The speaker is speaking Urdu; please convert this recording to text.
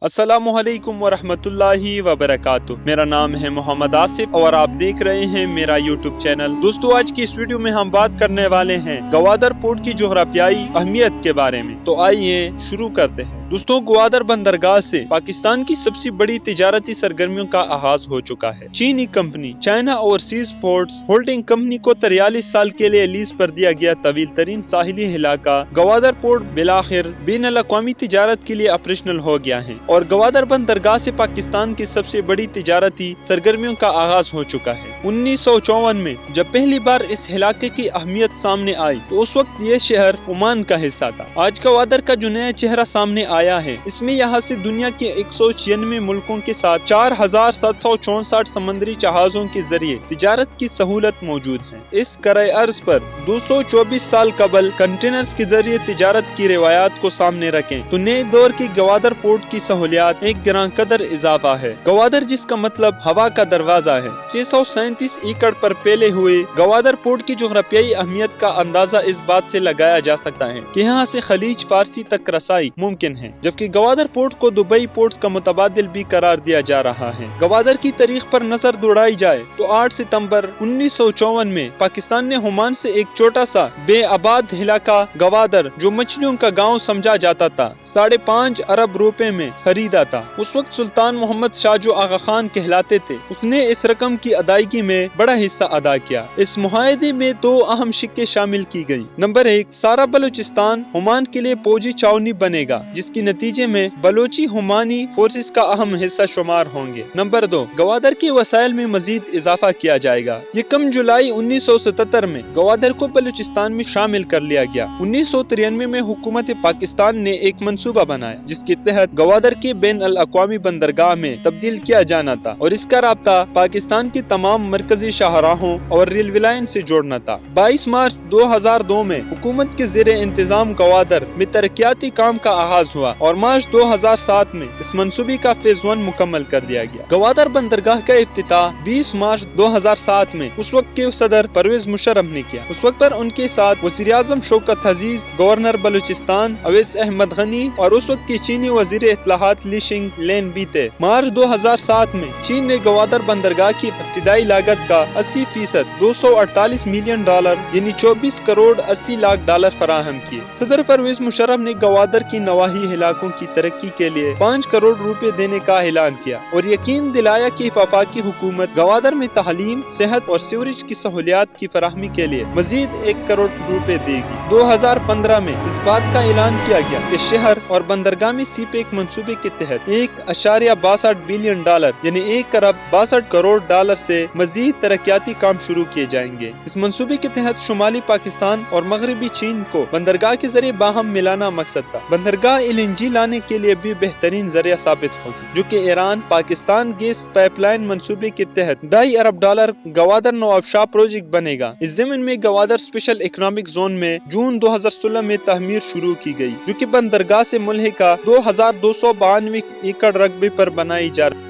السلام علیکم ورحمۃ اللہ وبرکاتہ۔ میرا نام ہے محمد آصف اور آپ دیکھ رہے ہیں میرا یوٹیوب چینل۔ دوستو، آج کی اس ویڈیو میں ہم بات کرنے والے ہیں گوادر پورٹ کی جغرافیائی اہمیت کے بارے میں۔ تو آئیے شروع کرتے ہیں۔ دوستو، گوادر بندرگاہ سے پاکستان کی سب سے بڑی تجارتی سرگرمیوں کا آغاز ہو چکا ہے۔ چینی company China overseas ports holding company کو 43 سال کے لیے لیز پر دیا گیا طویل ترین ساحلی علاقہ گوادر پورٹ بالآخر بین الاقوامی تجارت کے لیے آپریشنل ہو گیا ہے اور گوادر بندرگاہ سے پاکستان کی سب سے بڑی تجارتی سرگرمیوں کا آغاز ہو چکا ہے۔ 1954 میں جب پہلی بار اس علاقے کی اہمیت سامنے آئی تو اس وقت یہ شہر عمان کا حصہ تھا۔ آج گوادر کا جو نیا چہرہ سامنے آیا ہے، اس میں یہاں سے دنیا کے 196 ملکوں کے ساتھ 4764 سمندری جہازوں کے ذریعے تجارت کی سہولت موجود ہے۔ اس کرۂ ارض پر 224 سال قبل کنٹینرز کے ذریعے تجارت کی روایات کو سامنے رکھیں تو نئے دور کی گوادر پورٹ کی سہولیات ایک گران قدر اضافہ ہے۔ گوادر، جس کا مطلب ہوا کا دروازہ ہے، 637 ایکڑ پر پھیلے ہوئے گوادر پورٹ کی جغرافیائی اہمیت کا اندازہ اس بات سے لگایا جا سکتا ہے کہ یہاں سے خلیج فارسی تک رسائی ممکن ہے، جبکہ گوادر پورٹ کو دبئی پورٹ کا متبادل بھی قرار دیا جا رہا ہے۔ گوادر کی تاریخ پر نظر دوڑائی جائے تو 8 ستمبر 1954 میں پاکستان نے عمان سے ایک چھوٹا سا بے آباد علاقہ گوادر، جو مچھلیوں کا گاؤں سمجھا جاتا تھا، 5.5 ارب روپے میں خریدا تھا۔ اس وقت سلطان محمد شاہ جو آغا خان کہلاتے تھے، اس نے اس رقم کی ادائیگی میں بڑا حصہ ادا کیا۔ اس معاہدے میں 2 اہم شقیں شامل کی گئی۔ نمبر 1، سارا بلوچستان عمان کے لیے فوجی چھاونی بنے گا، جس کے نتیجے میں بلوچی عمانی فورسز کا اہم حصہ شمار ہوں گے۔ نمبر 2، گوادر کے وسائل میں مزید اضافہ کیا جائے گا۔ 1 جولائی 1977 میں گوادر کو بلوچستان میں شامل کر لیا گیا۔ 1993 میں حکومت پاکستان نے ایک منصوبہ بنایا جس کے تحت گوادر کے بین الاقوامی بندرگاہ میں تبدیل کیا جانا تھا اور اس کا رابطہ پاکستان کی تمام مرکزی شاہراہوں اور ریلوے لائن سے جوڑنا تھا۔ 22 مارچ 2002 میں حکومت کے زیر انتظام گوادر میں ترقیاتی کام کا آغاز ہوا اور مارچ 2007 میں اس منصوبے کا فیز 1 مکمل کر دیا گیا۔ گوادر بندرگاہ کا افتتاح 20 مارچ 2007 میں اس وقت کے صدر پرویز مشرف نے کیا۔ اس وقت پر ان کے ساتھ وزیر اعظم شوکت عزیز، گورنر بلوچستان اویس احمد غنی اور اس وقت کے چینی وزیر اطلاعات لی شنگ لین بھی تھے۔ مارچ 2007 میں چین نے گوادر بندرگاہ کی ابتدائی لاگت کا 80% $248 ملین یعنی 24 کروڑ 80 لاکھ ڈالر فراہم کیے۔ صدر پرویز مشرف نے گوادر کی نواحی علاقوں کی ترقی کے لیے 5 کروڑ روپے دینے کا اعلان کیا اور یقین دلایا کہ وفاقی حکومت گوادر میں تعلیم، صحت اور سیوریج کی سہولیات کی فراہمی کے لیے مزید 1 کروڑ روپے دے گی۔ 2015 میں اس بات کا اعلان کیا گیا کہ شہر اور بندرگاہ میں سی پیک منصوبے کے تحت $1.62 بلین یعنی 1 ارب 62 کروڑ ڈالر سے مزید ترقیاتی کام شروع کیے جائیں گے۔ اس منصوبے کے تحت شمالی پاکستان اور مغربی چین کو بندرگاہ کے ذریعے باہم ملانا مقصد تھا۔ بندرگاہ LNG لانے کے لیے بھی بہترین ذریعہ ثابت ہوگی، جو کہ Iran Pakistan gas pipeline منصوبے کے تحت $2.5 ارب گوادر نواب شاہ پروجیکٹ بنے گا۔ اس ضمن میں گوادر اسپیشل اکنامک زون میں جون 2016 میں تعمیر شروع کی گئی، جو کہ بندرگاہ سے ملحقہ 2292 ایکڑ رقبے پر بنائی جا رہی ہے۔